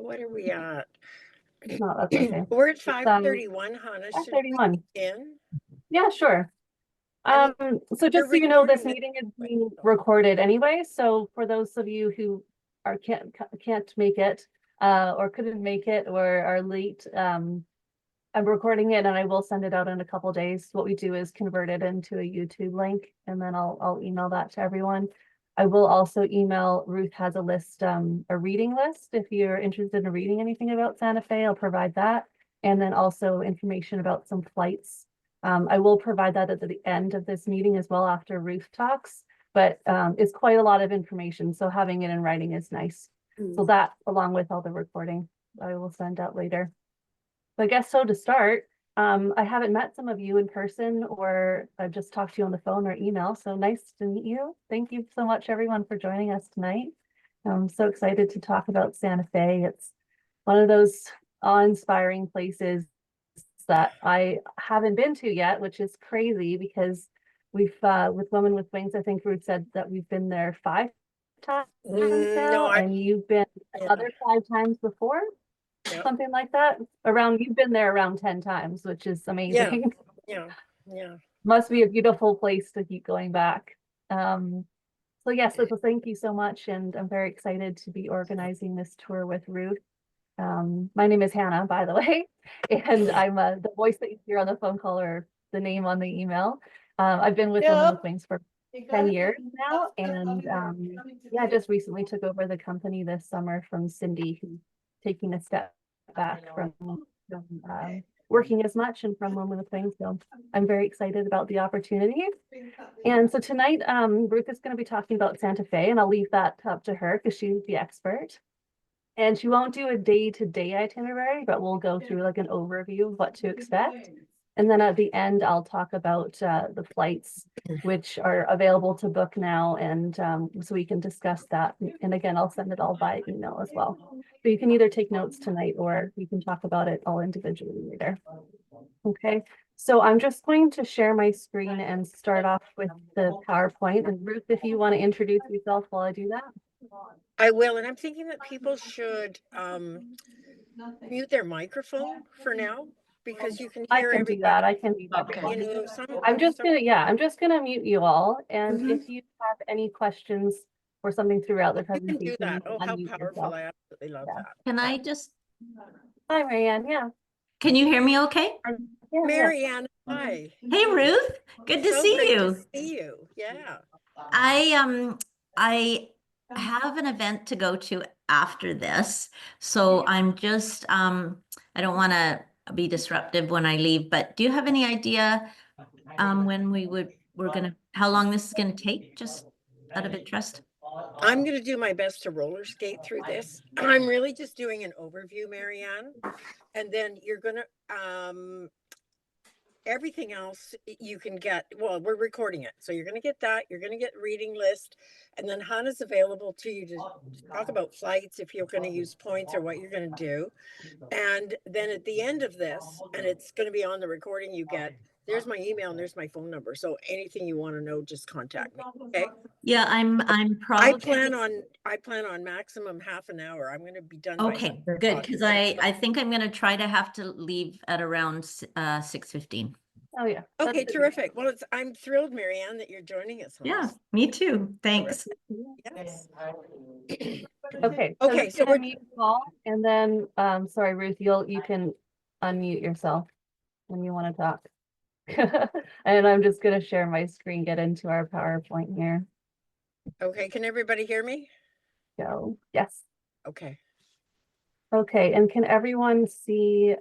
What are we at? No, that's okay. We're at It's 5:31, Hannah. Should we 5:31. begin? Yeah, sure. I So You're just so you know, this recording meeting is being recorded anyway. So for those of you who can't make it, or couldn't make it, or are late, I'm recording it and I will send it out in a couple days. What we do is convert it into a YouTube link, and then I'll email that to everyone. I will also email, Ruth has a list, a reading list. If you're interested in reading anything about Santa Fe, I'll provide that. And then also information about some flights. I will provide that at the end of this meeting as well after Ruth talks, but it's quite a lot of information. So having it in writing is nice. So that, along with all the recording, I will send out later. I guess so to start, I haven't met some of you in person, or I've just talked to you on the phone or email. So nice to meet you. Thank you so much, everyone, for joining us tonight. I'm so excited to talk about Santa Fe. It's one of those awe-inspiring places that I haven't been to yet, which is crazy because we've, with Women with Wings, I think Ruth said that we've been there 5 times now, and you've been other 5 times before. Yep. Something like that. You've been there around 10 times, which is amazing. Yeah. Must be a beautiful place to keep going back. So yes, so thank you so much. And I'm very excited to be organizing this tour with Ruth. My name is Hannah, by the way, and I'm the voice that you hear on the phone call or the name on the email. I've been with Women with Wings for 10 years now. And yeah, just recently took over the company this summer from Cindy, who's taking a step back from working as much and from Women with Wings. So I'm very excited about the opportunity. And so tonight, Ruth is going to be talking about Santa Fe, and I'll leave that up to her because she's the expert. And she won't do a day-to-day itinerary, but we'll go through like an overview of what to expect. And then at the end, I'll talk about the flights, which are available to book now. And so we can discuss that. And again, I'll send it all by email as well. So you can either take notes tonight or we can talk about it all individually later. Okay, so I'm just going to share my screen and start off with the PowerPoint. And Ruth, if you want to introduce yourself while I do that. I will, and I'm thinking that people should mute their microphone for now because you can hear everybody. I can do that. You know, I'm just gonna mute you all, and if you have any questions or something throughout the presentation, you can do that. Oh, how unmute powerful! yourself. I absolutely love that. Can I just? Hi, Marianne. Yeah. Can you hear me okay? Yeah, Marianne, hi. Hey, Ruth. Good to see you. To see you. Yeah. I have an event to go to after this, so I'm just I don't want to be disruptive when I leave, but do you have any idea when how long this is gonna take, just out of interest? I'm going to do my best to roller skate through this. I'm really just doing an overview, Marianne, and then you're going to everything else you can get. Well, we're recording it, so you're going to get that. You're going to get reading list, and then Hannah's available to you to talk about flights if you're going to use points or what you're going to do. And then at the end of this, and it's going to be on the recording you get, there's my email and there's my phone number. So anything you want to know, just contact me. Okay. Yeah, I'm probably. I plan on maximum half an hour. I'm going to be done. Okay, good, because I think I'm going to try to have to leave at around 6:15. Oh yeah. Okay, terrific. Well, I'm thrilled, Marianne, that you're joining us. Yeah, me too. Thanks. Yes. Okay, so we're mute call, and then sorry, Ruth, you can unmute yourself when you want to talk. And I'm just going to share my screen, get into our PowerPoint here. Okay, can everybody hear me? So yes. Okay. Okay, and can everyone see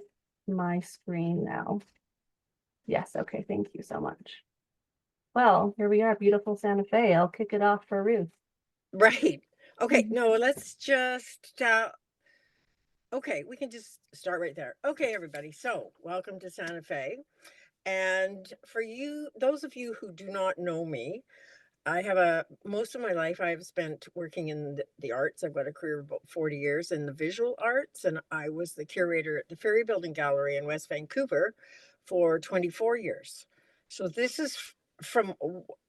my screen now? Yes, okay, thank you so much. Well, here we are, beautiful Santa Fe. I'll kick it off for Ruth. Right. Okay, no, let's just okay, we can just start right there. Okay, everybody. So welcome to Santa Fe. And for you, those of you who do not know me, most of my life I have spent working in the arts. I've got a career of about 40 years in the visual arts, and I was the curator at the Ferry Building Gallery in West Vancouver for 24 years. So this is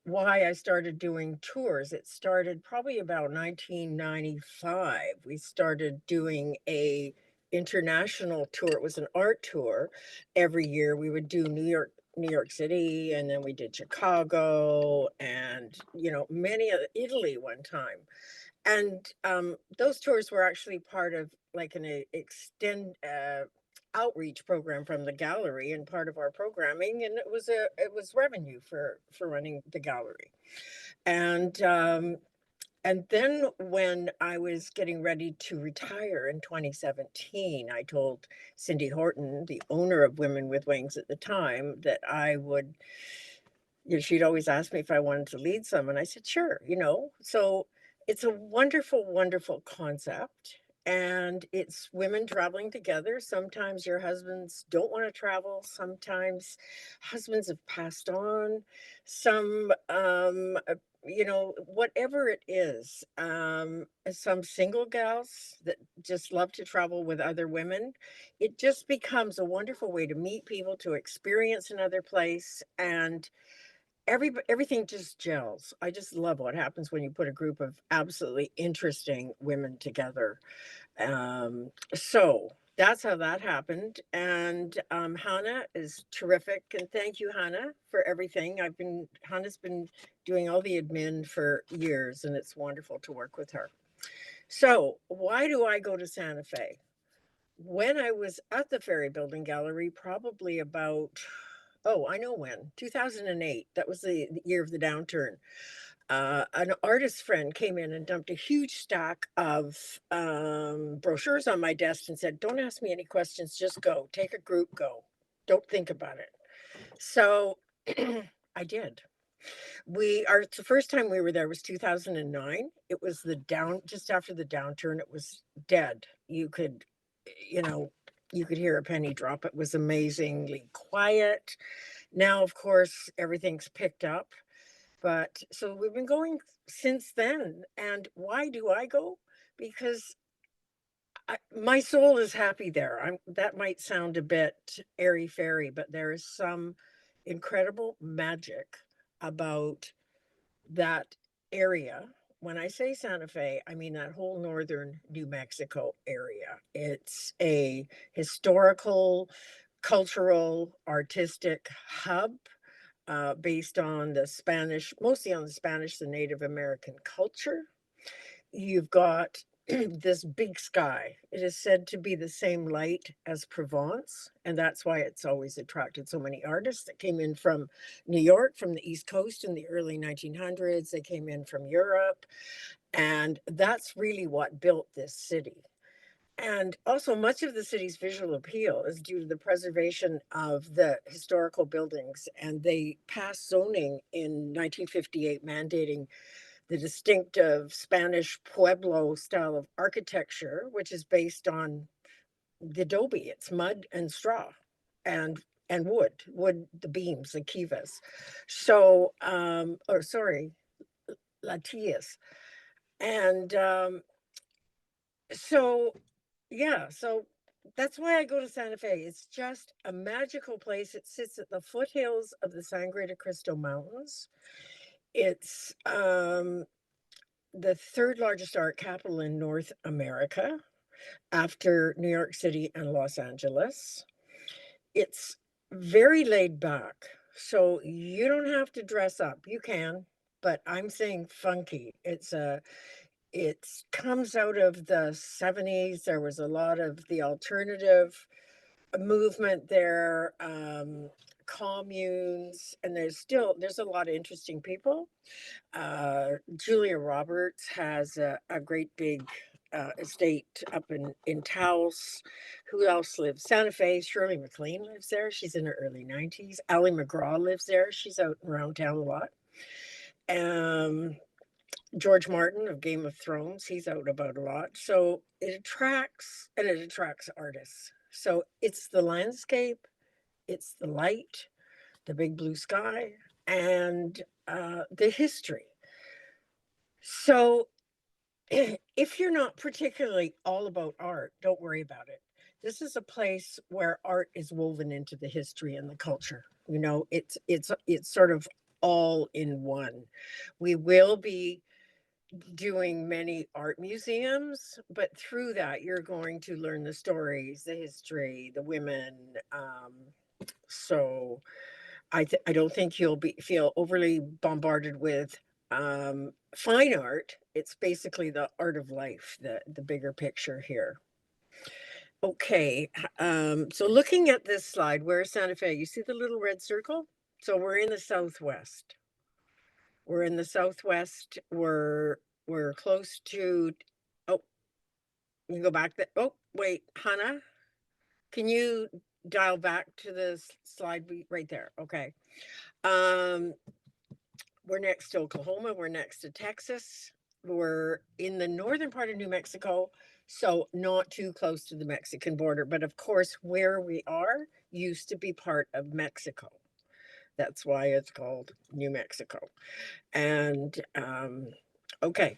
why I started doing tours, it started probably about 1995. We started doing a international tour. It was an art tour. Every year we would do New York City, and then we did Chicago, and many of Italy one time. And those tours were actually part of like an extend outreach program from the gallery and part of our programming, and it was revenue for running the gallery. And then when I was getting ready to retire in 2017, I told Cindy Horton, the owner of Women with Wings at the time, that I would, she'd always ask me if I wanted to lead some, and I said, sure. So it's a wonderful, wonderful concept. And it's women traveling together. Sometimes your husbands don't want to travel. Sometimes husbands have passed on. Whatever it is. Some single gals that just love to travel with other women. It just becomes a wonderful way to meet people, to experience another place, and everything just gels. I just love what happens when you put a group of absolutely interesting women together. So that's how that happened. And Hannah is terrific. And thank you, Hannah, for everything. Hannah's been doing all the admin for years, and it's wonderful to work with her. So why do I go to Santa Fe? When I was at the Ferry Building Gallery, probably about, oh, I know when, 2008, that was the year of the downturn. An artist friend came in and dumped a huge stack of brochures on my desk and said, don't ask me any questions, just go. Take a group, go. Don't think about it. So I did. The first time we were there was 2009. It was just after the downturn. It was dead. You know, you could hear a penny drop. It was amazingly quiet. Now, of course, everything's picked up. But so we've been going since then. And why do I go? Because my soul is happy there. That might sound a bit airy fairy, but there is some incredible magic about that area. When I say Santa Fe, I mean that whole northern New Mexico area. It's a historical, cultural, artistic hub based on mostly on the Spanish, the Native American culture. You've got this big sky. It is said to be the same light as Provence, and that's why it's always attracted so many artists that came in from New York, from the East Coast in the early 1900s. They came in from Europe, and that's really what built this city. And also, much of the city's visual appeal is due to the preservation of the historical buildings. And they passed zoning in 1958 mandating the distinctive Spanish Pueblo style of architecture, which is based on the adobe. It's mud and straw and wood, the beams, the kivas. So, or sorry, latillas. And so yeah, so that's why I go to Santa Fe. It's just a magical place. It sits at the foothills of the Sangre de Cristo Mountains. It's the third largest art capital in North America after New York City and Los Angeles. It's very laid back, so you don't have to dress up. You can, but I'm saying funky. It comes out of the 70s. There was a lot of the alternative movement there, communes, and there's a lot of interesting people. Julia Roberts has a great big estate up in Taos. Who else lives? Santa Fe. Shirley MacLaine lives there. She's in her early 90s. Ally McGraw lives there. She's out around town a lot. Um, George Martin of Game of Thrones, he's out about a lot. So it attracts artists. So it's the landscape, it's the light, the big blue sky, and the history. So if you're not particularly all about art, don't worry about it. This is a place where art is woven into the history and the culture. It's sort of all in one. We will be doing many art museums, but through that, you're going to learn the stories, the history, the women. So I don't think you'll feel overly bombarded with fine art. It's basically the art of life, the bigger picture here. Okay, so looking at this slide, where's Santa Fe? You see the little red circle? So we're in the southwest. We're in the southwest. We're close to. Oh, you can go back. Oh, wait, Hannah, can you dial back to the slide right there? Okay. Um, we're next to Oklahoma. We're next to Texas. We're in the northern part of New Mexico, so not too close to the Mexican border. But of course, where we are used to be part of Mexico. That's why it's called New Mexico. And okay,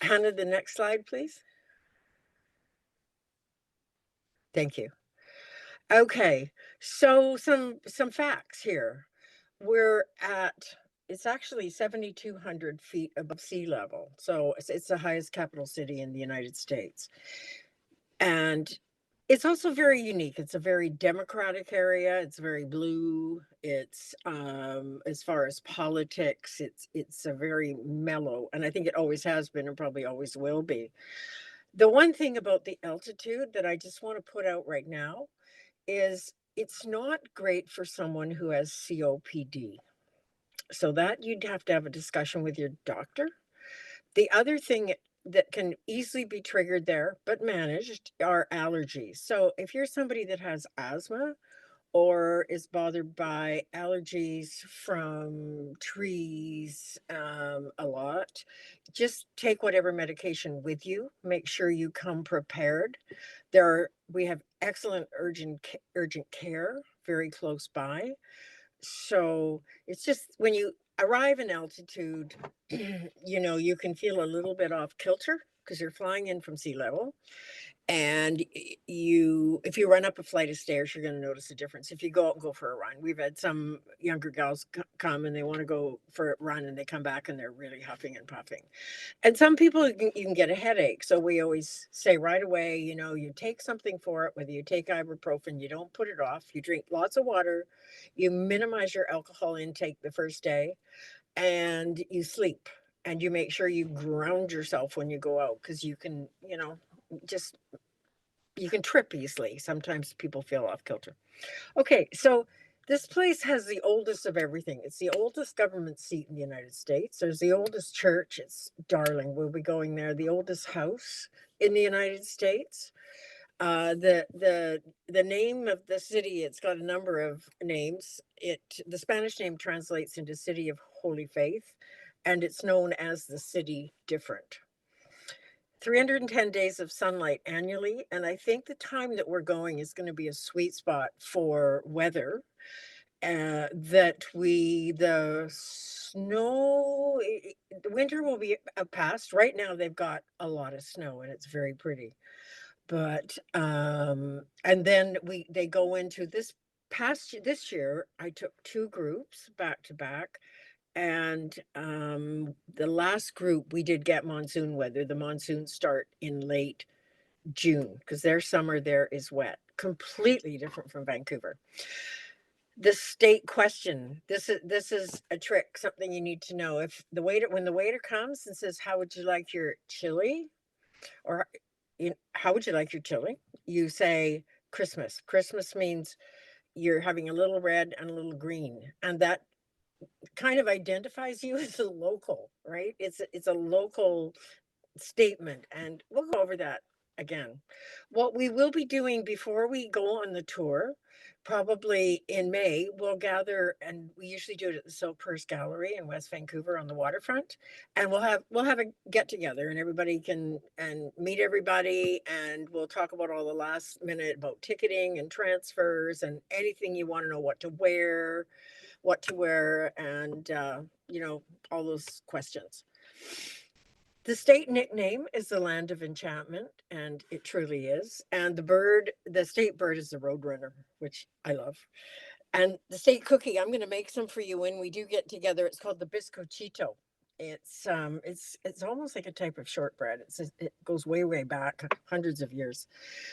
Hannah, the next slide, please. Thank you. Okay, so some facts here. We're at, it's actually 7,200 feet above sea level. So it's the highest capital city in the United States. And it's also very unique. It's a very democratic area. It's very blue. It's as far as politics, it's a very mellow, and I think it always has been and probably always will be. The one thing about the altitude that I just want to put out right now is it's not great for someone who has COPD. So that you'd have to have a discussion with your doctor. The other thing that can easily be triggered there, but managed, are allergies. So if you're somebody that has asthma or is bothered by allergies from trees a lot, just take whatever medication with you. Make sure you come prepared. We have excellent urgent care very close by. So it's just when you arrive in altitude, you can feel a little bit off kilter because you're flying in from sea level. And if you run up a flight of stairs, you're going to notice a difference. If you go out and go for a run, we've had some younger gals come and they want to go for a run and they come back and they're really huffing and puffing. And some people, you can get a headache. So we always say right away, you take something for it, whether you take ibuprofen, you don't put it off. You drink lots of water, you minimize your alcohol intake the first day, and you sleep. And you make sure you ground yourself when you go out because you can, just you can trip easily. Sometimes people feel off kilter. Okay, so this place has the oldest of everything. It's the oldest government seat in the United States. There's the oldest church. It's darling. We'll be going there. The oldest house in the United States. The name of the city, it's got a number of names. The Spanish name translates into City of Holy Faith, and it's known as the City Different. 310 days of sunlight annually, and I think the time that we're going is going to be a sweet spot for weather. The snow, the winter will be past. Right now, they've got a lot of snow, and it's very pretty. But and then they go into this year. I took two groups back to back. And the last group, we did get monsoon weather. The monsoons start in late June because their summer there is wet, completely different from Vancouver. The state question. This is a trick, something you need to know. When the waiter comes and says, "How would you like your chili?" or "How would you like your chili?" you say Christmas. Christmas means you're having a little red and a little green, and that kind of identifies you as a local, right? It's a local statement, and we'll go over that again. What we will be doing before we go on the tour, probably in May, we'll gather, and we usually do it at the Silkhurst Gallery in West Vancouver on the waterfront, and we'll have a get together, and everybody can meet everybody, and we'll talk about all the last minute about ticketing and transfers and anything you want to know, what to wear, and all those questions. The state nickname is the Land of Enchantment, and it truly is. And the state bird is the roadrunner, which I love. And the state cookie, I'm gonna make some for you when we do get together. It's called the bizcochito. It's almost like a type of shortbread. It goes way back, hundreds of years.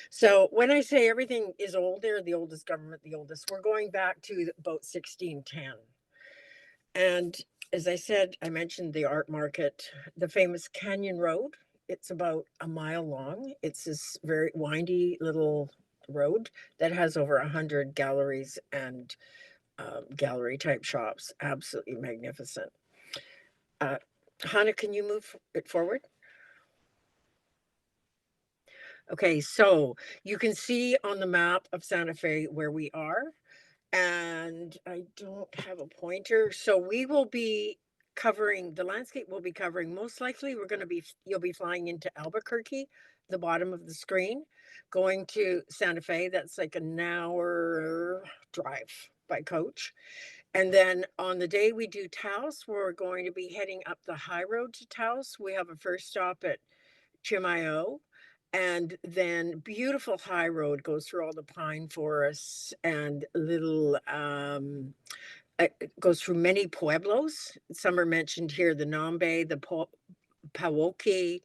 So when I say everything is old, they're the oldest government, the oldest. We're going back to about 1610. And as I said, I mentioned the art market, the famous Canyon Road. It's about a mile long. It's this very windy little road that has over 100 galleries and gallery type shops. Absolutely magnificent. Uh, Hannah, can you move it forward? Okay, so you can see on the map of Santa Fe where we are, and I don't have a pointer. So we will be covering the landscape. We'll be covering, most likely we're going to be, you'll be flying into Albuquerque, the bottom of the screen, going to Santa Fe. That's like an hour drive by coach. And then on the day we do Taos, we're going to be heading up the high road to Taos. We have a first stop at Chimayo, and then beautiful high road goes through all the pine forests and little it goes through many pueblos. Some are mentioned here, the Nambe, the Pawoki,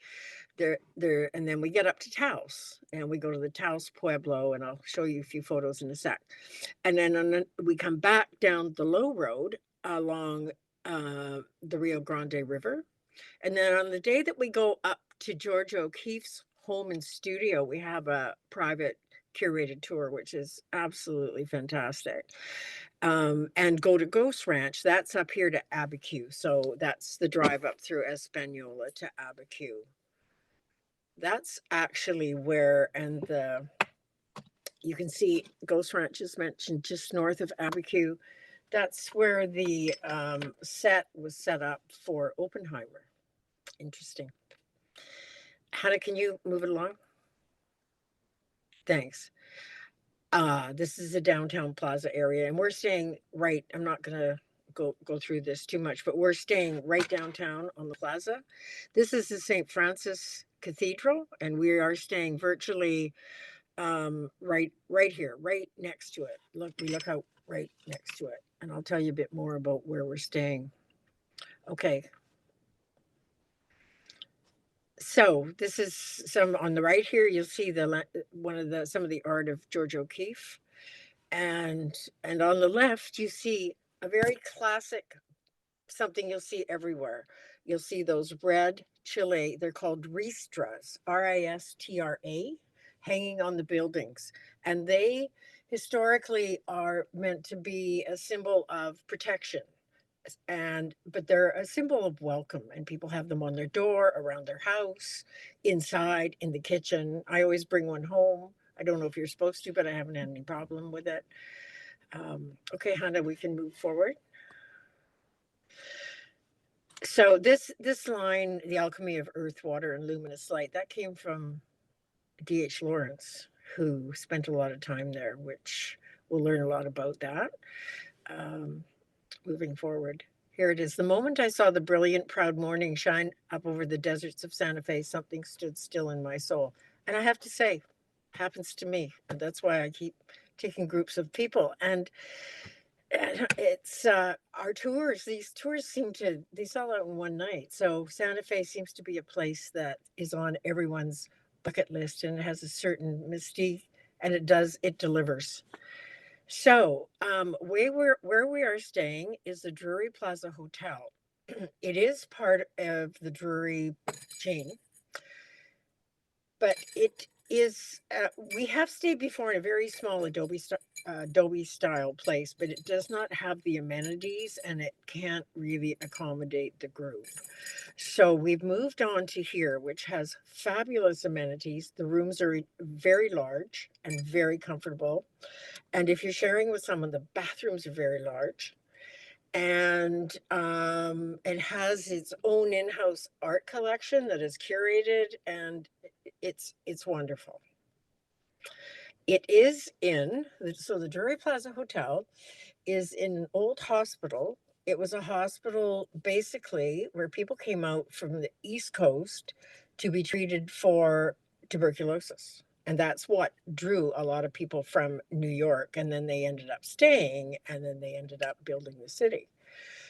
there, and then we get up to Taos and we go to the Taos Pueblo, and I'll show you a few photos in a sec. And then we come back down the low road along the Rio Grande River. And then on the day that we go up to George O'Keeffe's home and studio, we have a private curated tour, which is absolutely fantastic. And go to Ghost Ranch. That's up here to Abiquiu. So that's the drive up through Espanola to Abiquiu. That's actually where, and you can see Ghost Ranch is mentioned just north of Abiquiu. That's where the set was set up for Oppenheimer. Interesting. Hannah, can you move it along? Thanks. This is a downtown plaza area, and we're staying right. I'm not gonna go through this too much, but we're staying right downtown on the plaza. This is the St. Francis Cathedral, and we are staying virtually right here, right next to it. We look out right next to it, and I'll tell you a bit more about where we're staying. Okay. So this is some on the right here. You'll see some of the art of George O'Keeffe, and on the left you see a very classic, something you'll see everywhere. You'll see those red chile. They're called ristras, ristra, hanging on the buildings, and they historically are meant to be a symbol of protection, but they're a symbol of welcome, and people have them on their door, around their house, inside, in the kitchen. I always bring one home. I don't know if you're supposed to, but I haven't had any problem with it. Okay, Hannah, we can move forward. So this line, the alchemy of earth, water, and luminous light, that came from D.H. Lawrence, who spent a lot of time there, which we'll learn a lot about that. Moving forward. Here it is. The moment I saw the brilliant, proud morning shine up over the deserts of Santa Fe, something stood still in my soul. And I have to say, happens to me. And that's why I keep taking groups of people. And it's our tours. These tours they sell out in one night. So Santa Fe seems to be a place that is on everyone's bucket list, and it has a certain mystique, and it delivers. So, where we are staying is the Drury Plaza Hotel. It is part of the Drury chain, but it is. We have stayed before in a very small Adobe style place, but it does not have the amenities, and it can't really accommodate the group. So we've moved on to here, which has fabulous amenities. The rooms are very large and very comfortable. And if you're sharing with someone, the bathrooms are very large. And it has its own in-house art collection that is curated, and it's wonderful. It is so the Drury Plaza Hotel is in an old hospital. It was a hospital basically where people came out from the East Coast to be treated for tuberculosis. And that's what drew a lot of people from New York. And then they ended up staying, and then they ended up building the city.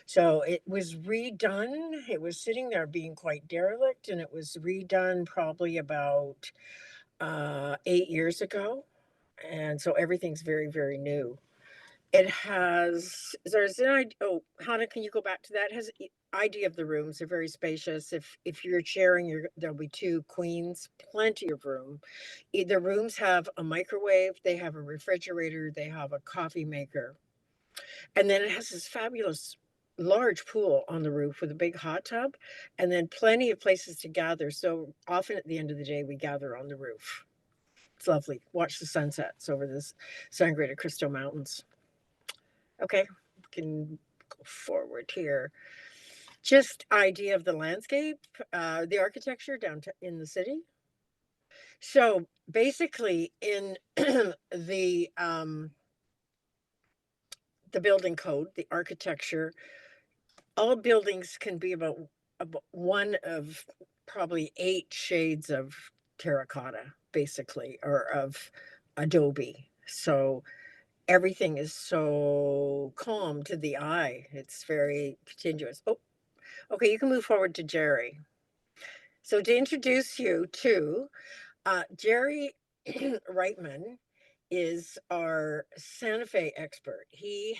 So it was redone. It was sitting there being quite derelict, and it was redone probably about 8 years ago. And so everything's very, very new. It has, there's an idea. Oh, Hannah, can you go back to that? It has idea of the rooms. They're very spacious. If you're sharing, there'll be two queens, plenty of room. The rooms have a microwave, they have a refrigerator, they have a coffee maker. And then it has this fabulous large pool on the roof with a big hot tub, and then plenty of places to gather. So often at the end of the day, we gather on the roof. It's lovely. Watch the sunsets over the Sangre de Cristo Mountains. Okay, we can go forward here. Just idea of the landscape, the architecture down in the city. So basically, in the building code, the architecture, all buildings can be about one of probably 8 shades of terracotta, basically, or of adobe. So everything is so calm to the eye. It's very continuous. Oh, okay, you can move forward to Jerry. So to introduce you to Jerry Reitman is our Santa Fe expert. He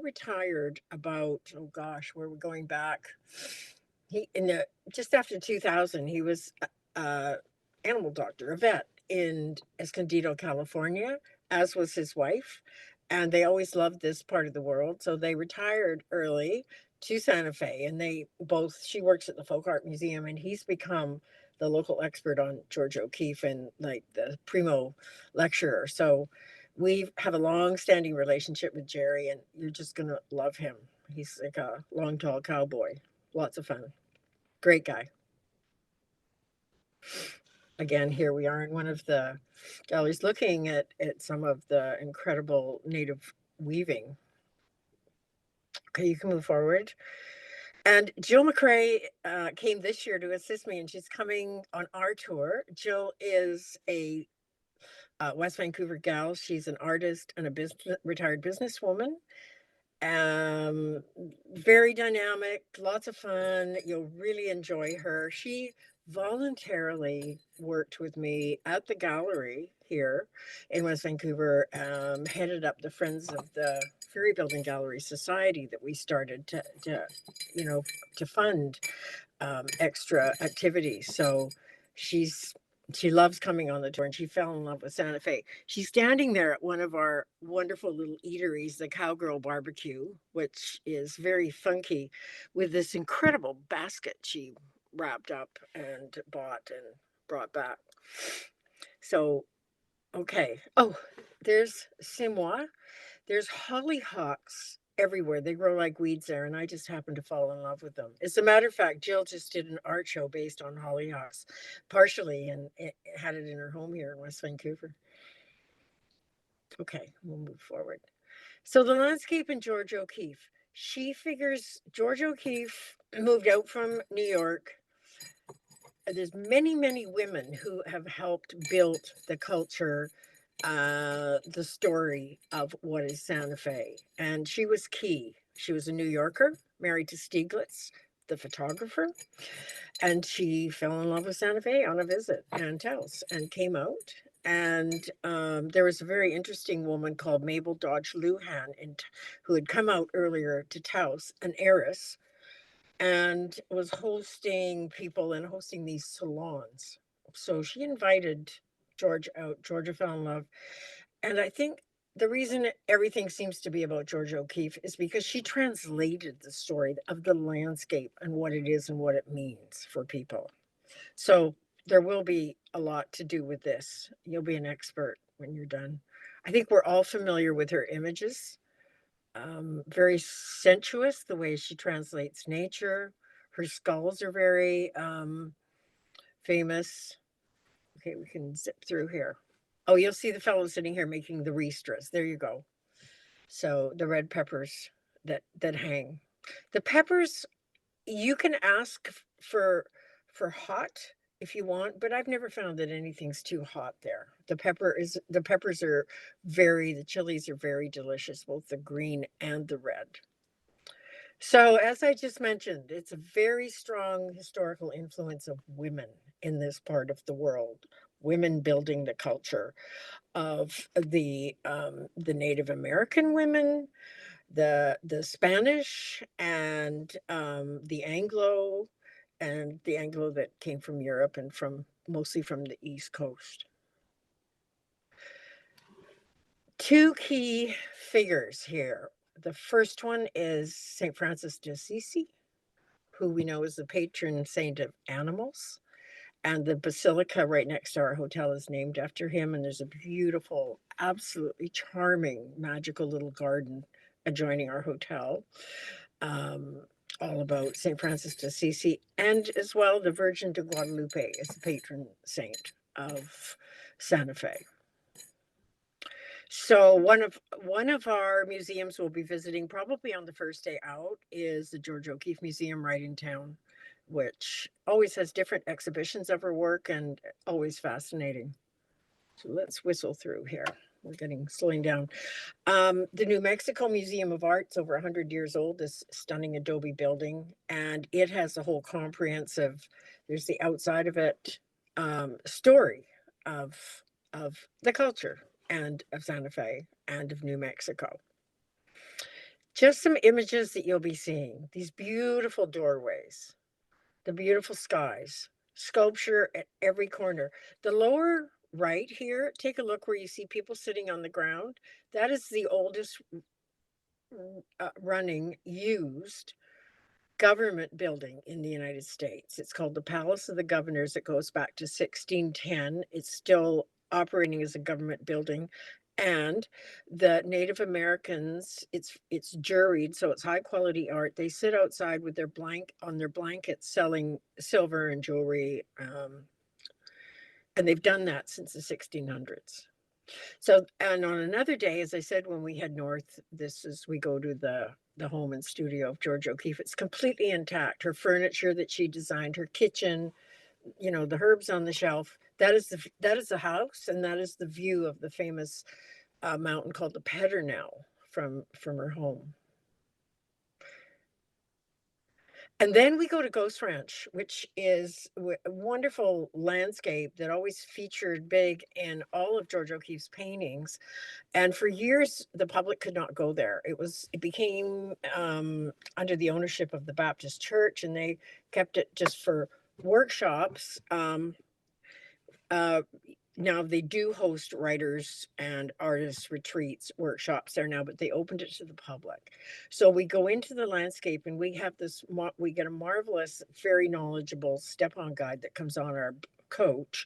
retired about, oh gosh, where we're going back. He in the just after 2000, he was a animal doctor, a vet in Escondido, California, as was his wife, and they always loved this part of the world, so they retired early to Santa Fe, and she works at the Folk Art Museum, and he's become the local expert on George O'Keeffe and like the primo lecturer. So we have a long-standing relationship with Jerry, and you're just gonna love him. He's like a long, tall cowboy. Lots of fun. Great guy. Again, here we are in one of the galleries looking at some of the incredible native weaving. Okay, you can move forward. And Jill McCrae came this year to assist me, and she's coming on our tour. Jill is a West Vancouver gal. She's an artist and a retired businesswoman. Very dynamic, lots of fun. You'll really enjoy her. She voluntarily worked with me at the gallery here in West Vancouver, headed up the Friends of the Ferry Building Gallery Society that we started to fund extra activities. So she loves coming on the tour, and she fell in love with Santa Fe. She's standing there at one of our wonderful little eateries, the Cowgirl Barbecue, which is very funky, with this incredible basket she wrapped up and bought and brought back. So, okay. Oh, there's Simois. There's hollyhocks everywhere. They grow like weeds there, and I just happened to fall in love with them. As a matter of fact, Jill just did an art show based on hollyhocks, partially, and it had it in her home here in West Vancouver. Okay, we'll move forward. So the landscape in George O'Keeffe. She figures George O'Keeffe moved out from New York. There's many, many women who have helped build the culture, the story of what is Santa Fe. And she was key. She was a New Yorker, married to Stieglitz, the photographer, and she fell in love with Santa Fe on a visit and tells and came out. And there was a very interesting woman called Mabel Dodge Luhan who had come out earlier to Taos, an heiress, and was hosting people and hosting these salons. So she invited George out. Georgia fell in love. And I think the reason everything seems to be about George O'Keeffe is because she translated the story of the landscape and what it is and what it means for people. So there will be a lot to do with this. You'll be an expert when you're done. I think we're all familiar with her images. Very sensuous, the way she translates nature. Her skulls are very famous. Okay, we can zip through here. Oh, you'll see the fellow sitting here making the ristras. There you go. So the red peppers that hang. The peppers, you can ask for hot if you want, but I've never found that anything's too hot there. The peppers are the chilies are very delicious, both the green and the red. So, as I just mentioned, it's a very strong historical influence of women in this part of the world. Women building the culture of the Native American women, the Spanish, and the Anglo that came from Europe and mostly from the East Coast. Two key figures here. The first one is St. Francis de Assisi, who we know is the patron saint of animals. And the basilica right next to our hotel is named after him. And there's a beautiful, absolutely charming, magical little garden adjoining our hotel, um, all about St. Francis de Assisi. And as well, the Virgin de Guadalupe is the patron saint of Santa Fe. So one of our museums we'll be visiting probably on the first day out is the George O'Keeffe Museum right in town, which always has different exhibitions of her work and always fascinating. So let's whistle through here. We're slowing down. The New Mexico Museum of Art's over 100 years old, this stunning adobe building, and it has a whole comprehensive, there's the outside of it, story of the culture and of Santa Fe and of New Mexico. Just some images that you'll be seeing. These beautiful doorways, the beautiful skies, sculpture at every corner. The lower right here, take a look where you see people sitting on the ground. That is the oldest running used government building in the United States. It's called the Palace of the Governors. It goes back to 1610. It's still operating as a government building. And the Native Americans, it's juried, so it's high quality art. They sit outside with their on their blankets selling silver and jewelry. And they've done that since the 1600s. So, and on another day, as I said, when we head north, we go to the home and studio of George O'Keeffe. It's completely intact. Her furniture that she designed, her kitchen, the herbs on the shelf. That is the house, and that is the view of the famous mountain called the Pedernal from her home. And then we go to Ghost Ranch, which is a wonderful landscape that always featured big in all of George O'Keeffe's paintings. And for years, the public could not go there. It became under the ownership of the Baptist Church, and they kept it just for workshops. Now they do host writers and artists retreats, workshops there now, but they opened it to the public. So we go into the landscape and we get a marvelous, very knowledgeable step-on guide that comes on our coach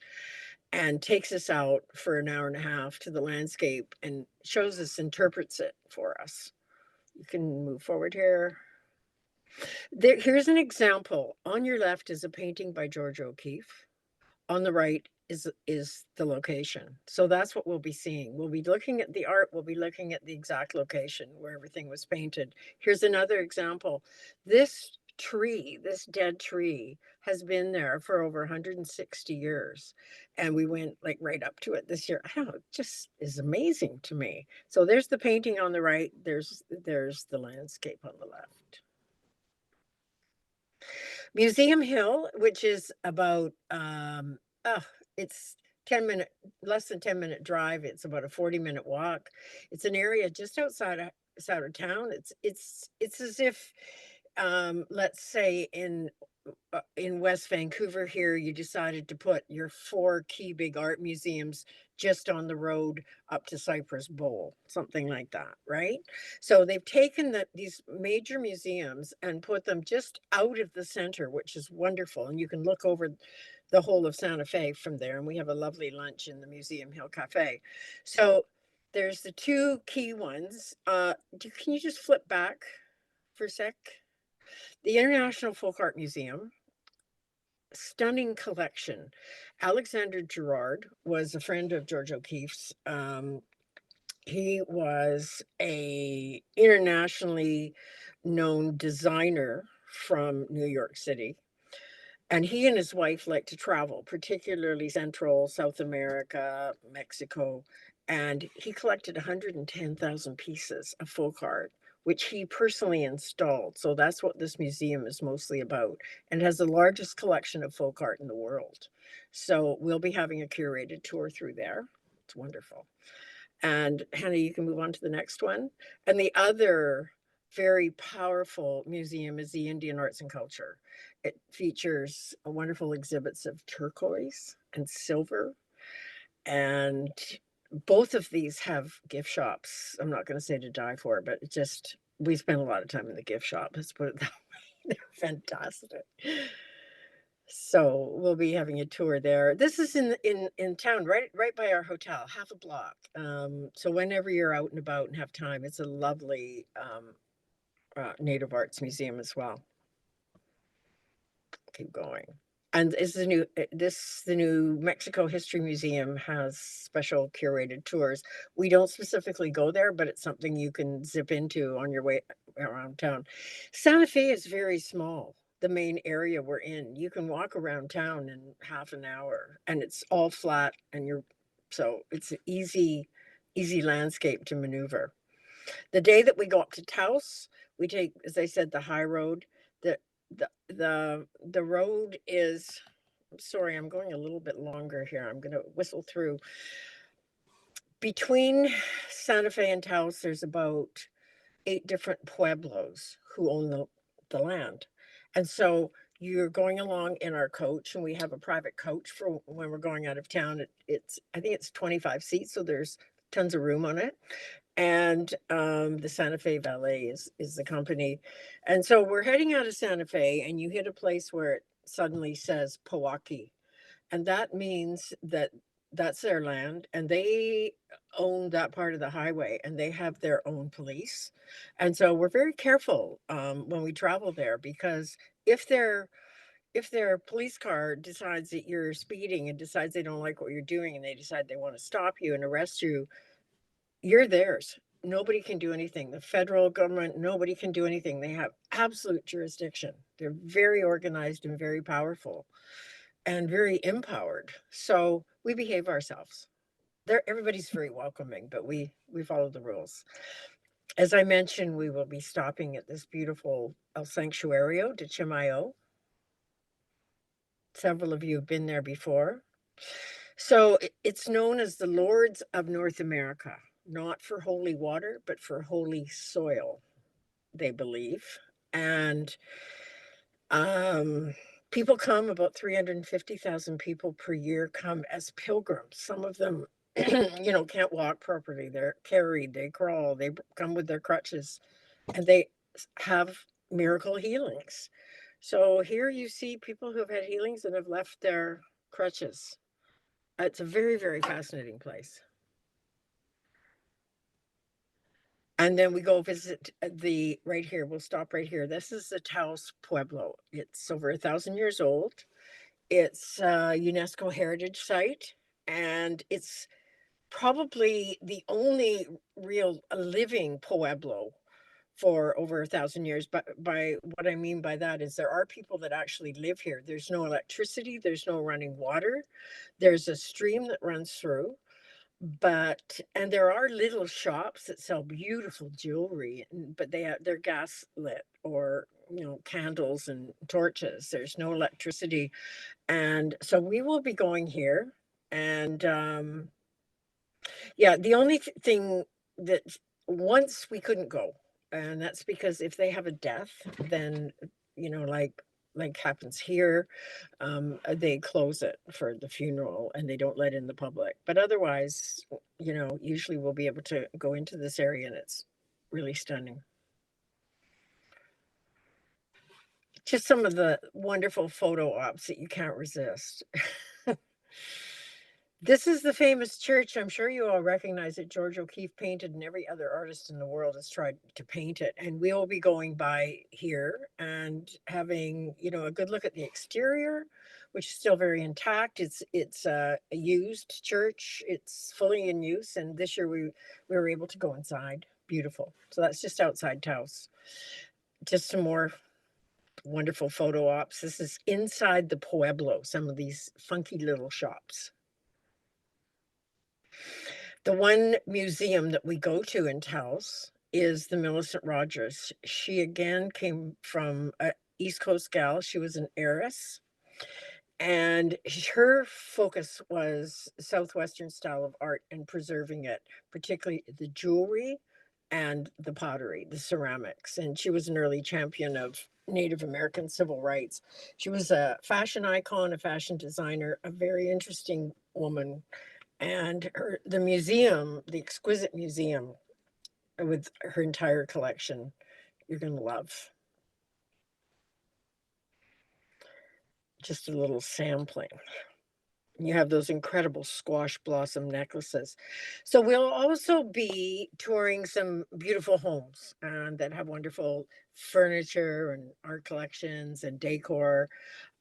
and takes us out for an hour and a half to the landscape and interprets it for us. You can move forward here. Here's an example. On your left is a painting by George O'Keeffe. On the right is the location. So that's what we'll be seeing. We'll be looking at the art. We'll be looking at the exact location where everything was painted. Here's another example. This dead tree has been there for over 160 years. And we went right up to it this year. I don't know, it just is amazing to me. So there's the painting on the right. There's the landscape on the left. Museum Hill, which is about it's less than 10-minute drive. It's about a 40-minute walk. It's an area just outside of town. It's as if let's say in West Vancouver here, you decided to put your 4 key big art museums just on the road up to Cypress Bowl, something like that, right? So they've taken these major museums and put them just out of the center, which is wonderful. And you can look over the whole of Santa Fe from there. And we have a lovely lunch in the Museum Hill Cafe. So there's the 2 key ones. Can you just flip back for a sec? The International Folk Art Museum, stunning collection. Alexander Gerard was a friend of George O'Keeffe's. He was a internationally known designer from New York City. And he and his wife like to travel, particularly Central, South America, Mexico. And he collected 110,000 pieces of folk art, which he personally installed. So that's what this museum is mostly about, and has the largest collection of folk art in the world. So we'll be having a curated tour through there. It's wonderful. And Hannah, you can move on to the next one. And the other very powerful museum is the Indian Arts and Culture. It features wonderful exhibits of turquoise and silver. And both of these have gift shops. I'm not going to say to die for, but it just, we spend a lot of time in the gift shop. Let's put it that way. They're fantastic. So we'll be having a tour there. This is in town, right by our hotel, half a block. So whenever you're out and about and have time, it's a lovely Native Arts Museum as well. Keep going. And is the New Mexico History Museum has special curated tours. We don't specifically go there, but it's something you can zip into on your way around town. Santa Fe is very small. The main area we're in, you can walk around town in half an hour, and it's all flat, and so it's an easy landscape to maneuver. The day that we go up to Taos, we take, as I said, the high road. The the road is, I'm sorry, I'm going a little bit longer here. I'm going to whistle through. Between Santa Fe and Taos, there's about 8 different pueblos who own the land. And so you're going along in our coach, and we have a private coach for when we're going out of town. I think it's 25 seats, so there's tons of room on it. And the Santa Fe Valet is the company. And so we're heading out of Santa Fe, and you hit a place where it suddenly says Powaki. And that means that that's their land, and they own that part of the highway, and they have their own police. And so we're very careful when we travel there, because if their police car decides that you're speeding and decides they don't like what you're doing, and they decide they want to stop you and arrest you, you're theirs. Nobody can do anything. The federal government, nobody can do anything. They have absolute jurisdiction. They're very organized and very powerful and very empowered. So we behave ourselves. Everybody's very welcoming, but we follow the rules. As I mentioned, we will be stopping at this beautiful El Sanctuario de Chimayo. Several of you have been there before. So it's known as the Lords of North America, not for holy water, but for holy soil, they believe. And people come, about 350,000 people per year come as pilgrims. Some of them, can't walk properly. They're carried, they crawl, they come with their crutches, and they have miracle healings. So here you see people who have had healings and have left their crutches. It's a very, very fascinating place. And then we go visit right here. We'll stop right here. This is the Taos Pueblo. It's over 1,000 years old. It's a UNESCO heritage site, and it's probably the only real living Pueblo for over 1,000 years. But by what I mean by that is there are people that actually live here. There's no electricity, there's no running water. There's a stream that runs through. And there are little shops that sell beautiful jewelry, but they're gas lit, or candles and torches. There's no electricity. And so we will be going here. And yeah, the only thing that once we couldn't go, and that's because if they have a death, then like happens here, they close it for the funeral and they don't let in the public. But otherwise, usually we'll be able to go into this area, and it's really stunning. Just some of the wonderful photo ops that you can't resist. This is the famous church. I'm sure you all recognize it. George O'Keeffe painted, and every other artist in the world has tried to paint it. And we will be going by here and having, a good look at the exterior, which is still very intact. It's a used church. It's fully in use. And this year we were able to go inside. Beautiful. So that's just outside Taos. Just some more Wonderful photo ops. This is inside the Pueblo, some of these funky little shops. The one museum that we go to in Taos is the Millicent Rogers. She again came from a East Coast gal. She was an heiress, and her focus was Southwestern style of art and preserving it, particularly the jewelry and the pottery, the ceramics. And she was an early champion of Native American civil rights. She was a fashion icon, a fashion designer, a very interesting woman. And the museum, the exquisite museum with her entire collection, you're going to love. Just a little sampling. You have those incredible squash blossom necklaces. So we'll also be touring some beautiful homes that have wonderful furniture and art collections and decor.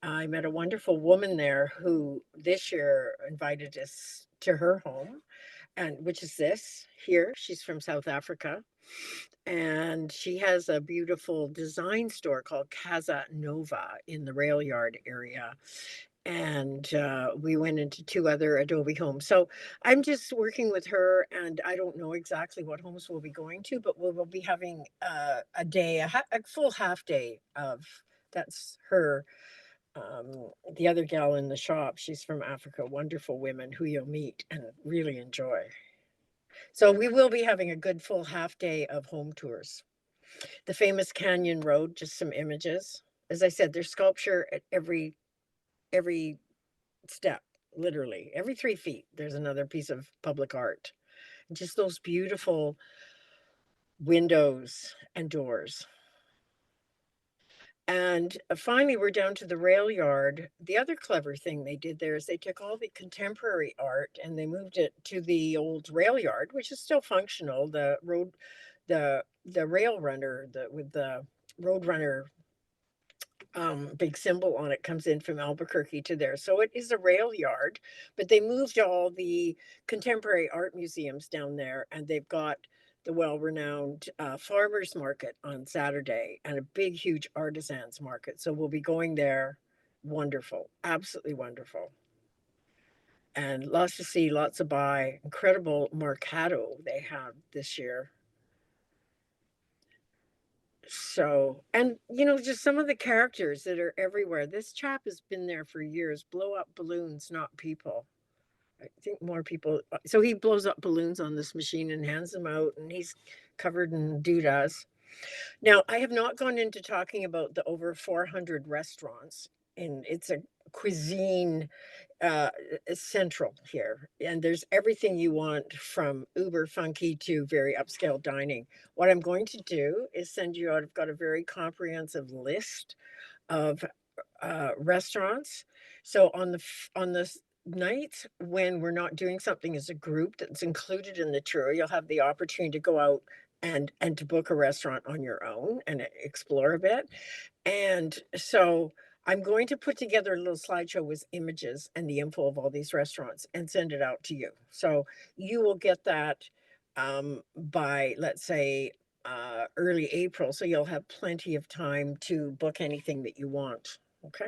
I met a wonderful woman there who this year invited us to her home, and which is this here. She's from South Africa, and she has a beautiful design store called Casa Nova in the rail yard area. And we went into 2 other Adobe homes. So I'm just working with her, and I don't know exactly what homes we'll be going to, but we will be having a day, a full half day of that's her. The other gal in the shop, she's from Africa, wonderful women who you'll meet and really enjoy. So we will be having a good full half day of home tours. The famous Canyon Road, just some images. As I said, there's sculpture at every step, literally. Every 3 feet, there's another piece of public art. Just those beautiful windows and doors. And finally, we're down to the rail yard. The other clever thing they did there is they took all the contemporary art and they moved it to the old rail yard, which is still functional. The road, the rail runner, with the road runner big symbol on it comes in from Albuquerque to there. So it is a rail yard, but they moved all the contemporary art museums down there, and they've got the well-renowned farmers market on Saturday and a big, huge artisans market. So we'll be going there. Wonderful, absolutely wonderful. And lots to see, lots to buy. Incredible Mercado they have this year. So, and just some of the characters that are everywhere. This chap has been there for years. Blow up balloons, not people. I think more people. So he blows up balloons on this machine and hands them out, and he's covered in doodahs. Now, I have not gone into talking about the over 400 restaurants, and it's a cuisine uh, central here. And there's everything you want from uber funky to very upscale dining. What I'm going to do is send you out, I've got a very comprehensive list of restaurants. So on the nights when we're not doing something as a group that's included in the tour, you'll have the opportunity to go out and to book a restaurant on your own and explore a bit. And so I'm going to put together a little slideshow with images and the info of all these restaurants and send it out to you. So you will get that by, let's say, early April. So you'll have plenty of time to book anything that you want. Okay.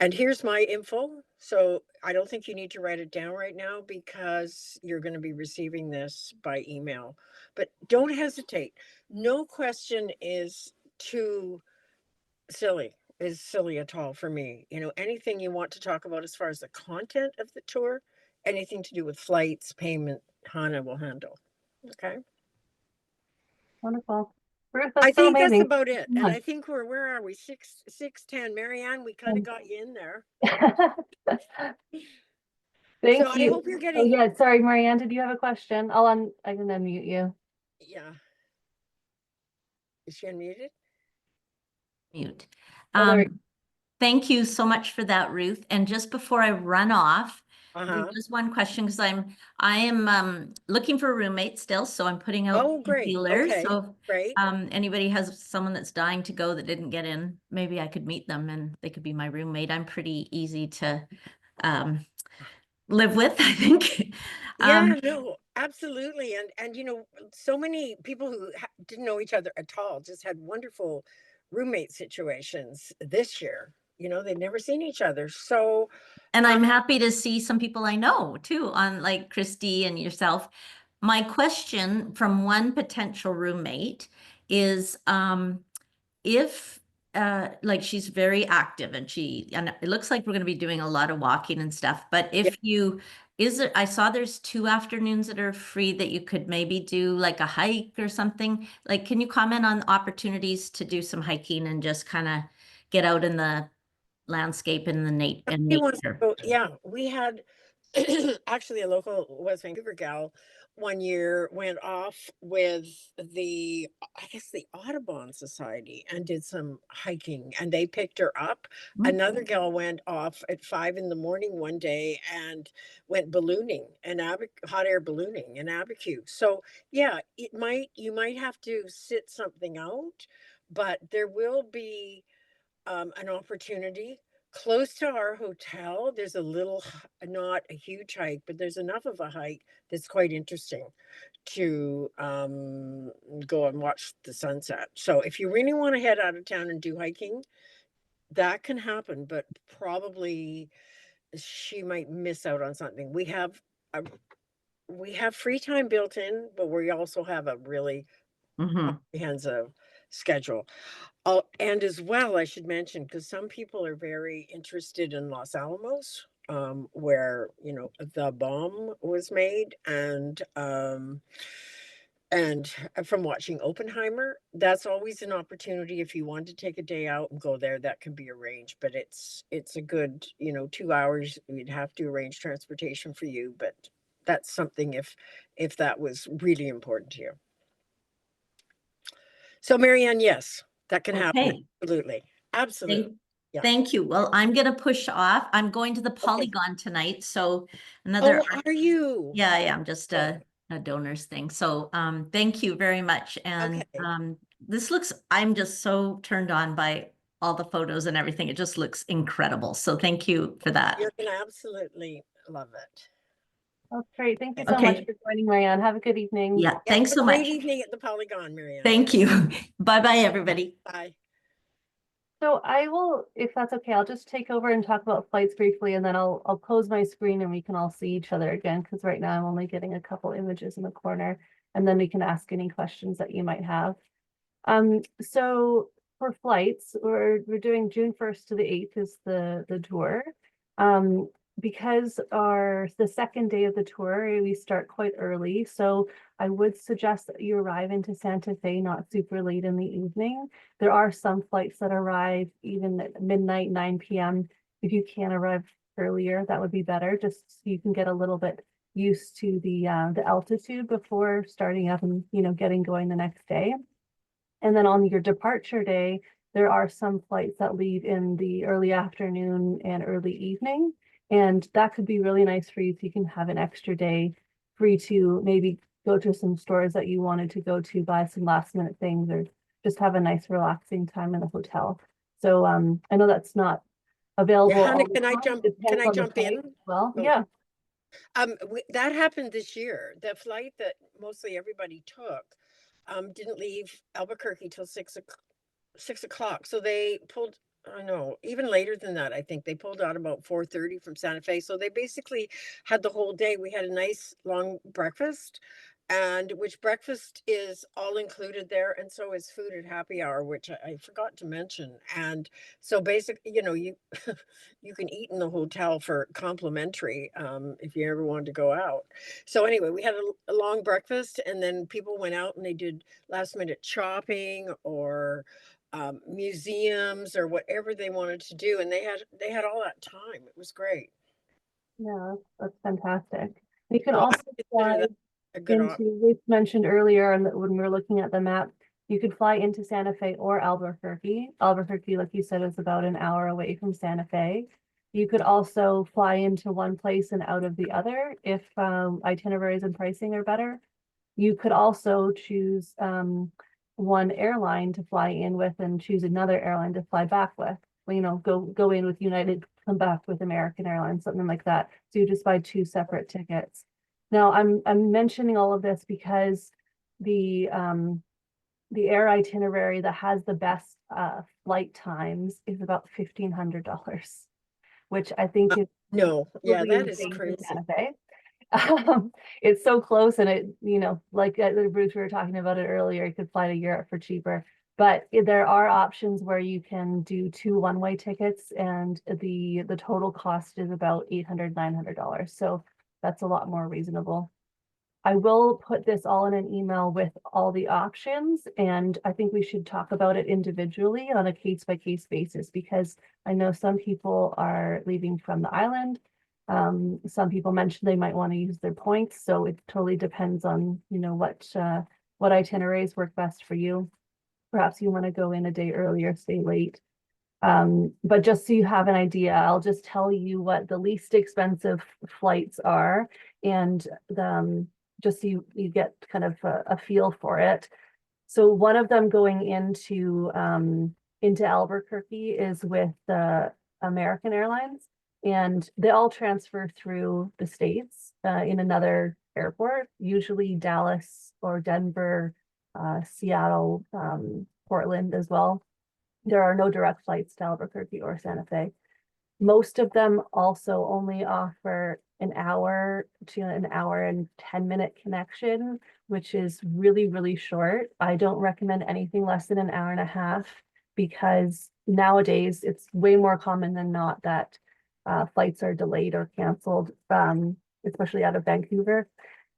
And here's my info. So I don't think you need to write it down right now because you're going to be receiving this by email. But don't hesitate. No question is too silly at all for me. Anything you want to talk about as far as the content of the tour, anything to do with flights, payment, Hannah will handle. Okay. Wonderful. Ruth, I that's so think that's amazing. about it. And Yeah. I think where are we? 6:10. Marianne, we kind of got you in there. So Thank I hope you. you're Oh getting, yeah, sorry, Marianne, did you have a question? I can unmute you. yeah. Is she unmuted? Mute. Oh, there. Thank you so much for that, Ruth. And just before I run off, Uh-huh. just one question because I am looking for a roommate still, so I'm putting out Oh, great. feelers. Okay. So Great. if anybody has someone that's dying to go that didn't get in, maybe I could meet them and they could be my roommate. I'm pretty easy to live with, I think. Yeah, no, absolutely. And so many people who didn't know each other at all just had wonderful roommate situations this year. You know, they've never seen each other. So, And I'm happy to see some people I know too, on like Christy and yourself. My question from one potential roommate is, if like she's very active and it looks like we're going to be doing a lot of walking and stuff, but yeah, if you, is it, I saw there's 2 afternoons that are free that you could maybe do like a hike or something. Like, can you comment on opportunities to do some hiking and just kind of get out in the landscape and the he wants to nature? go, yeah, we had actually a local West Vancouver gal one year went off with the, I guess, the Audubon Society and did some hiking, and they picked her up. Another gal went off at 5 in the morning one day and went ballooning and hot air ballooning in Abiquiu. So yeah, you might have to sit something out, but there will be an opportunity close to our hotel. There's a little, not a huge hike, but there's enough of a hike that's quite interesting to go and watch the sunset. So if you really want to head out of town and do hiking, that can happen, but probably she might miss out on something. A, we have free time built in, but we also have a really Mm-hmm. comprehensive schedule. Oh, and as well, I should mention, because some people are very interested in Los Alamos, where, you know, the bomb was made, and from watching Oppenheimer, that's always an opportunity. If you want to take a day out and go there, that can be arranged, but it's a good, you know, 2 hours. You'd have to arrange transportation for you, but that's something if that was really important to you. So Marianne, yes, that can happen. Okay. Absolutely. Absolutely. Yeah. Thank you. Well, I'm gonna push off. I'm going to the Okay. Polygon tonight, so another, Oh, are you? yeah, I'm just Oh, a donors thing. So thank you very much. And okay. this looks, I'm just so turned on by all the photos and everything. It just looks incredible. So thank you for that. You're gonna absolutely love it. That's great. Thank you Okay. so much Okay. for joining, Marianne. Have a good evening. Yeah, Yeah, thanks have a so great much. evening at the Polygon, Marianne. Thank you. Bye-bye, everybody. Bye. So I will, if that's okay, I'll just take over and talk about flights briefly, and then I'll close my screen and we can all see each other again, because right now I'm only getting a couple images in the corner, and then we can ask any questions that you might have. So for flights, we're doing June 1st to the 8th is the tour. Because the second day of the tour, we start quite early. So I would suggest that you arrive into Santa Fe not super late in the evening. There are some flights that arrive even at midnight, 9 p.m. If you can arrive earlier, that would be better, just so you can get a little bit used to the altitude before starting up and, you know, getting going the next day. And then on your departure day, there are some flights that leave in the early afternoon and early evening. And that could be really nice for you if you can have an extra day free to maybe go to some stores that you wanted to go to, buy some last minute things, or just have a nice relaxing time in the hotel. So I know that's not available Yeah, Hannah, all the time. It can depends I on the jump flight in? as well. Oh, Yeah. that happened this year. The flight that mostly everybody took didn't leave Albuquerque till 6 o'clock. So they pulled, I know, even later than that. I think they pulled out about 4:30 from Santa Fe. So they basically had the whole day. We had a nice long breakfast, and which breakfast is all included there, and so is food at happy hour, which I forgot to mention. And so basically, you know, you you can eat in the hotel for complimentary if you ever wanted to go out. So anyway, we had a long breakfast, and then people went out and they did last minute shopping or museums or whatever they wanted to do, and they had all that time. It was great. Yeah, that's fantastic. You can So I also consider fly that a good into, we mentioned earlier and when we were looking at the map, you could fly into Santa Fe or Albuquerque. Albuquerque, like you said, is about an hour away from Santa Fe. You could also fly into one place and out of the other if itineraries and pricing are better. You could also choose one airline to fly in with and choose another airline to fly back with. You know, go in with United, come back with American Airlines, something like that. So you just buy two separate tickets. Now I'm mentioning all of this because the the air itinerary that has the best flight times is about $1,500, which I think is No, yeah, totally that is insane for crazy. Santa Fe. It's so close, and it, like Ruth, we were talking about it earlier, you could fly to Europe for cheaper. But there are options where you can do 2 one-way tickets, and the total cost is about $800-900. So that's a lot more reasonable. I will put this all in an email with all the options, and I think we should talk about it individually on a case-by-case basis, because I know some people are leaving from the island. Some people mentioned they might want to use their points, so it totally depends on, what itineraries work best for you. Perhaps you want to go in a day earlier, stay late. But just so you have an idea, I'll just tell you what the least expensive flights are, and just so you get kind of a feel for it. So one of them going into Albuquerque is with the American Airlines, and they all transfer through the States in another airport, usually Dallas or Denver, Seattle, Portland as well. There are no direct flights to Albuquerque or Santa Fe. Most of them also only offer an hour to an hour and 10-minute connection, which is really, really short. I don't recommend anything less than an hour and a half, because nowadays it's way more common than not that flights are delayed or canceled, especially out of Vancouver.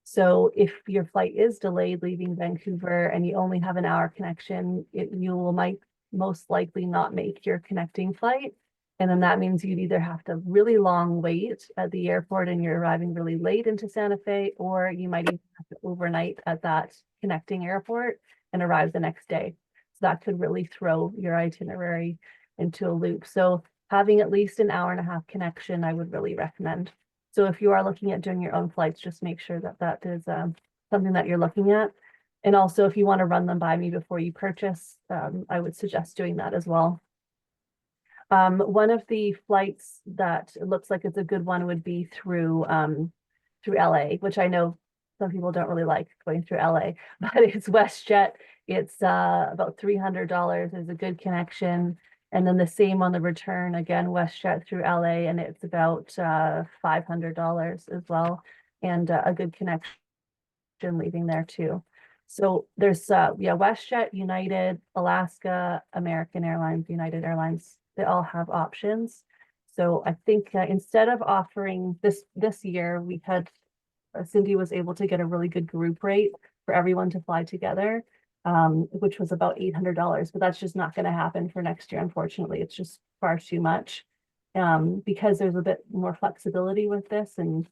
So if your flight is delayed leaving Vancouver and you only have an hour connection, you might most likely not make your connecting flight. And then that means you'd either have to really long wait at the airport and you're arriving really late into Santa Fe, or you might even have to overnight at that connecting airport and arrive the next day. So that could really throw your itinerary into a loop. So having at least an hour and a half connection, I would really recommend. So if you are looking at doing your own flights, just make sure that that is something that you're looking at. And also, if you want to run them by me before you purchase, I would suggest doing that as well. One of the flights that it looks like it's a good one would be through LA, which I know some people don't really like going through LA, but it's WestJet. It's about $300 is a good connection. And then the same on the return, again, WestJet through LA, and it's about $500 as well, and a good connection leaving there too. So there's WestJet, United, Alaska, American Airlines, United Airlines, they all have options. So I think instead of offering this year, we had Cindy was able to get a really good group rate for everyone to fly together, which was about $800, but that's just not going to happen for next year. Unfortunately, it's just far too much, because there's a bit more flexibility with this and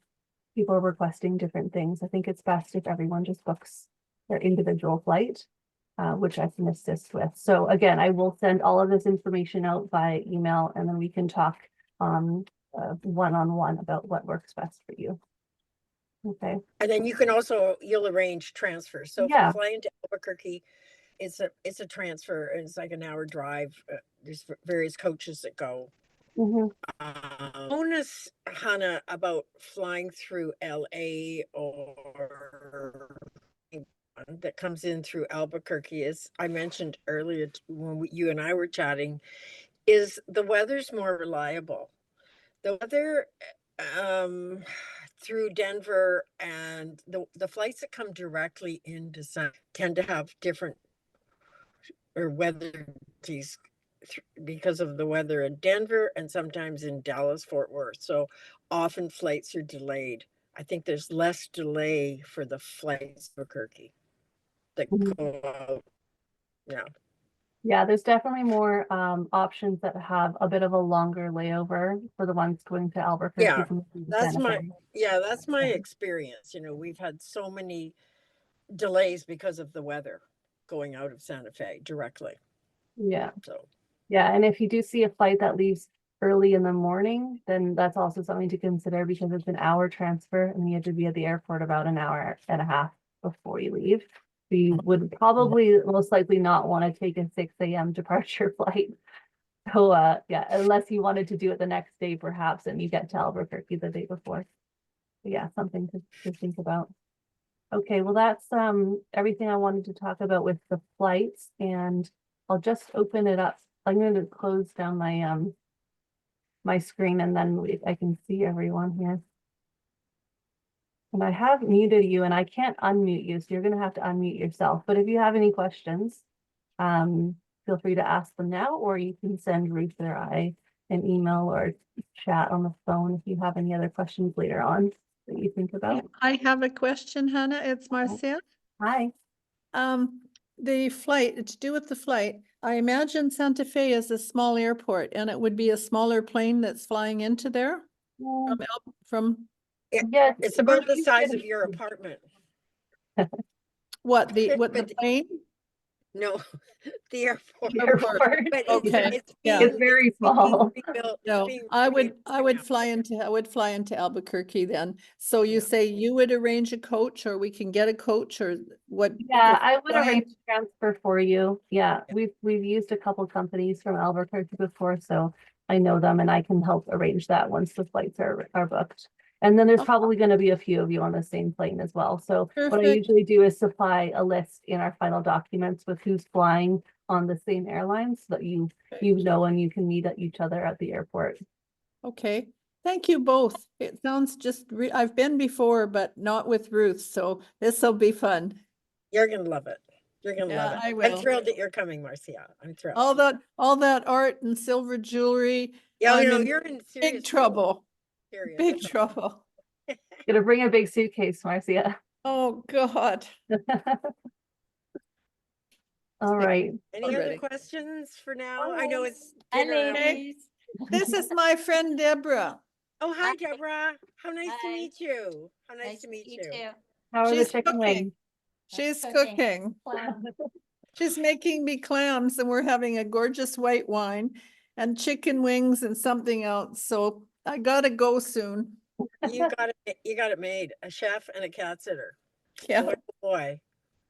people are requesting different things. I think it's best if everyone just books their individual flight, which I can assist with. So again, I will send all of this information out by email, and then we can talk one-on-one about what works best for you. Okay. And then you'll arrange transfers. So if Yeah. you fly into Albuquerque, it's a transfer. It's like an hour drive. There's various coaches that go. Mhm. Bonus, Hannah, about flying through LA or that comes in through Albuquerque, is I mentioned earlier when you and I were chatting, is the weather's more reliable. The weather through Denver and the flights that come directly into Sun tend to have different or weather because of the weather in Denver and sometimes in Dallas, Fort Worth. So often flights are delayed. I think there's less delay for the flights to Albuquerque that go out. Yeah. Yeah, there's definitely more options that have a bit of a longer layover for the ones going to Albuquerque. Yeah, from that's Santa my Fe. that's my experience. We've had so many delays because of the weather going out of Santa Fe directly. Yeah. So Yeah, and if you do see a flight that leaves early in the morning, then that's also something to consider, because it's an hour transfer and you have to be at the airport about an hour and a half before you leave. So you would probably most likely not want to take a 6 a.m. departure flight. So yeah, unless you wanted to do it the next day perhaps, and you get to Albuquerque the day before. But yeah, something to think about. Okay, well, that's everything I wanted to talk about with the flights, and I'll just open it up. I'm going to close down my my screen, and then I can see everyone here. And I have muted you, and I can't unmute you, so you're going to have to unmute yourself. But if you have any questions, feel free to ask them now, or you can send Ruth or I an email or chat on the phone if you have any other questions later on that you think about. I have a question, Hannah. It's Marcia. Hi. The flight, to do with the flight, I imagine Santa Fe is a small airport and it would be a smaller plane that's flying into there from Yes, It's about we're the size used of your apartment. what, the But plane? no, the airport. to airport. But Okay, it's yeah. It's very small. rebuilt. It's No, being I would rebuilt fly now. into Albuquerque then. So you Yeah. say you would arrange a coach or we can get a coach or what? Yeah, if I would Brian- arrange transfer for you. Yeah, Yeah. we've used a couple companies from Albuquerque before, so I know them and I can help arrange that once the flights are booked. And then there's Oh. probably going to be a few of you on the same plane as well. So what I Perfect. usually do is supply a list in our final documents with who's flying on the same airlines so that you know and you can meet at each other at the airport. Okay, thank you both. It sounds I've been before, but not with Ruth, so this will be fun. You're gonna love it. You're gonna Yeah, love it. I I'm will. thrilled that you're coming, Marcia. I'm thrilled. All that art and silver jewelry. Yeah, I'm in you're in serious big trouble, Serious big trouble. Gonna bring a big suitcase, Marcia. Oh, God. All right. Any other Already. questions for now? I know it's dinner hour. ladies. This is my friend Deborah. Oh, hi, Hi. Deborah. How nice to Hi. meet you. How nice to meet you. How are the She's chicken cooking. wings? She's cooking. cooking. She's making me clams and we're having a gorgeous white wine and chicken wings and something else. So I gotta go soon. You got it made. A chef and a cat sitter. Yeah. What a boy.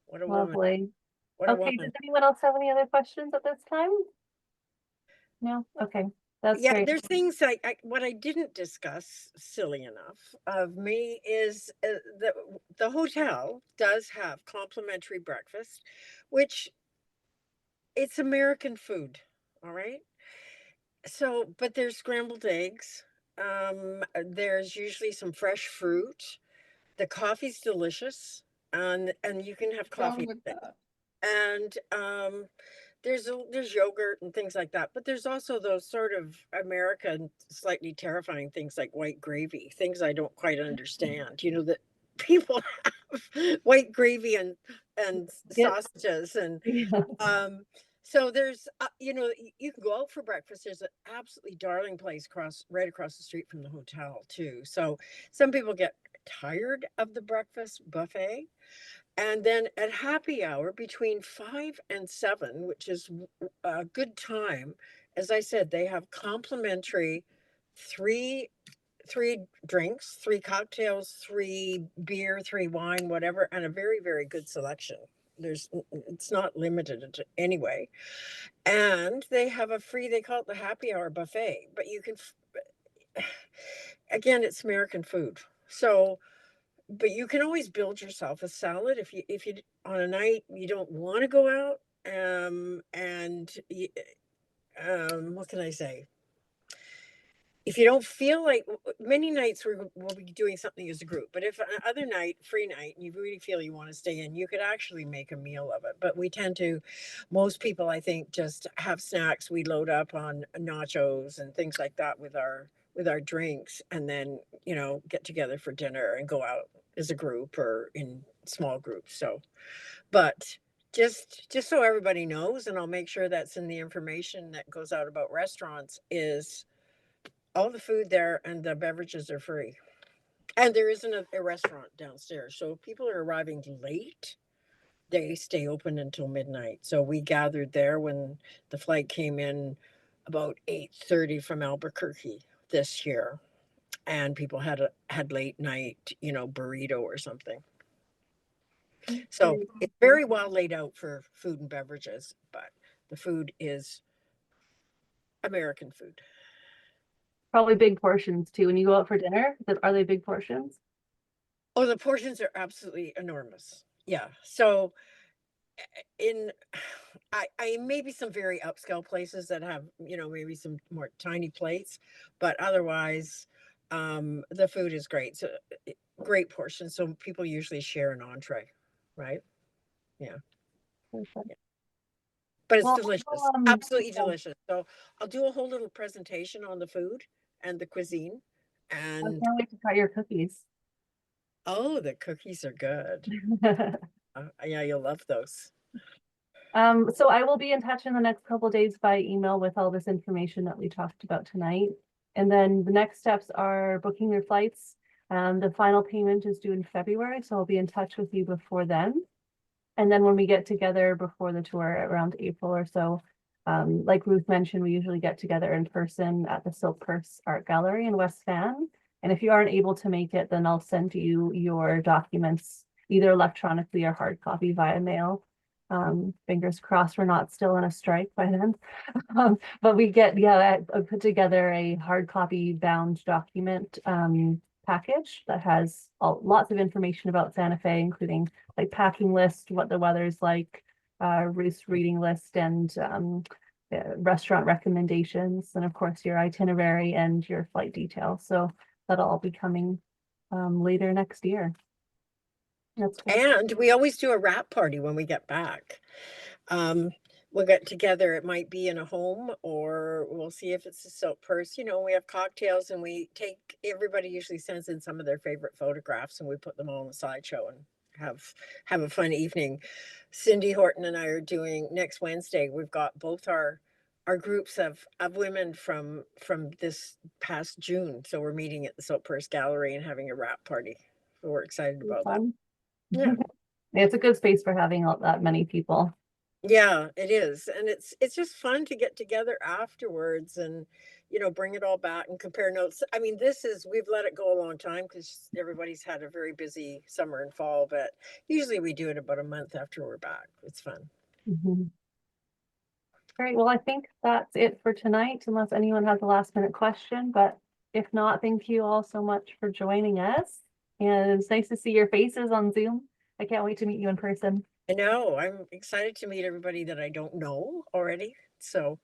What a woman. Lovely. What a Okay, woman. does anyone else have any other questions at this time? No? Okay, that's Yeah, great. there's things what I didn't discuss, silly enough, of me is the hotel does have complimentary breakfast, which it's American food, all right? So, but there's scrambled eggs. There's usually some fresh fruit. The coffee's delicious, and you can have Wrong coffee. with that. And there's yogurt and things like that, but there's also those sort of American slightly terrifying things like white gravy, things I don't quite understand, that people have white gravy and Yep. sausages and Yeah. so there's you can go out for breakfast. There's an absolutely darling place right across the street from the hotel too, so some people get tired of the breakfast buffet. And then at happy hour between 5 and 7, which is a good time, as I said, they have complimentary three three drinks, three cocktails, three beer, three wine, whatever, and a very, very good selection. It's not limited to anyway. And they have they call it the happy hour buffet, but you can, again, it's American food. So, but you can always build yourself a salad if you on a night you don't want to go out. What can I say? If you don't feel like many nights we'll be doing something as a group, but if other night, free night, and you really feel you want to stay in, you could actually make a meal of it. But we tend to, most people, I think, just have snacks. We load up on nachos and things like that with our drinks, and then get together for dinner and go out as a group or in small groups. So, but just so everybody knows, and I'll make sure that's in the information that goes out about restaurants, is all the food there and the beverages are free. And there isn't a restaurant downstairs. So if people are arriving late, they stay open until midnight. So we gathered there when the flight came in about 8:30 from Albuquerque this year. And people had late night, burrito or something. So it's very well laid out for food and beverages, but the food is American food. Probably big portions too. When you go out for dinner, are they big portions? Oh, the portions are absolutely enormous. Yeah. So in I maybe some very upscale places that have, maybe some more tiny plates, but otherwise the food is great. So great portions. So people usually share an entree, right? Yeah. Perfect. But it's Well, delicious. Absolutely delicious. So I'll do a whole little presentation on the food and the cuisine. I And can't wait to try your cookies. oh, the cookies are good. Yeah, you'll love those. So I will be in touch in the next couple days by email with all this information that we talked about tonight. And then the next steps are booking your flights. The final payment is due in February, so I'll be in touch with you before then. And then when we get together before the tour around April or so, like Ruth mentioned, we usually get together in person at the Silk Purse Art Gallery in West Van. And if you aren't able to make it, then I'll send you your documents either electronically or hard copy via mail. Fingers crossed we're not still in a strike by then. But we get, I put together a hard copy bound document package that has lots of information about Santa Fe, including like packing list, what the weather's like, Ruth's reading list, and restaurant recommendations, and of course your itinerary and your flight details. So that'll all be coming later next year. That's cool. And we always do a wrap party when we get back. We'll get together. It might be in a home, or we'll see if it's a Silk Purse. We have cocktails, and everybody usually sends in some of their favorite photographs, and we put them all in a slideshow and have a fun evening. Cindy Horton and I are doing next Wednesday. We've got both our groups of women from this past June. So we're meeting at the Silk Purse Gallery and having a wrap party. So we're excited about that. Fun. Yeah. It's a good space for having that many people. Yeah, it is. And it's just fun to get together afterwards and, bring it all back and compare notes. I mean, we've let it go a long time because everybody's had a very busy summer and fall, but usually we do it about a month after we're back. It's fun. Great. Well, I think that's it for tonight, unless anyone has a last minute question. But if not, thank you all so much for joining us. And it's nice to see your faces on Zoom. I can't wait to meet you in person. I know. I'm excited to meet everybody that I don't know already. So,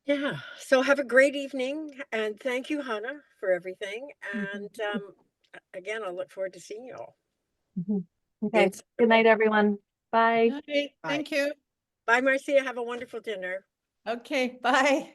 yeah. So have a great evening. And thank you, Hannah, for everything. And again, I'll look forward to seeing you all. Okay. It's Good night, everyone. Bye. Okay, Bye. thank you. Bye, Marcia. Have a wonderful dinner. Okay, bye.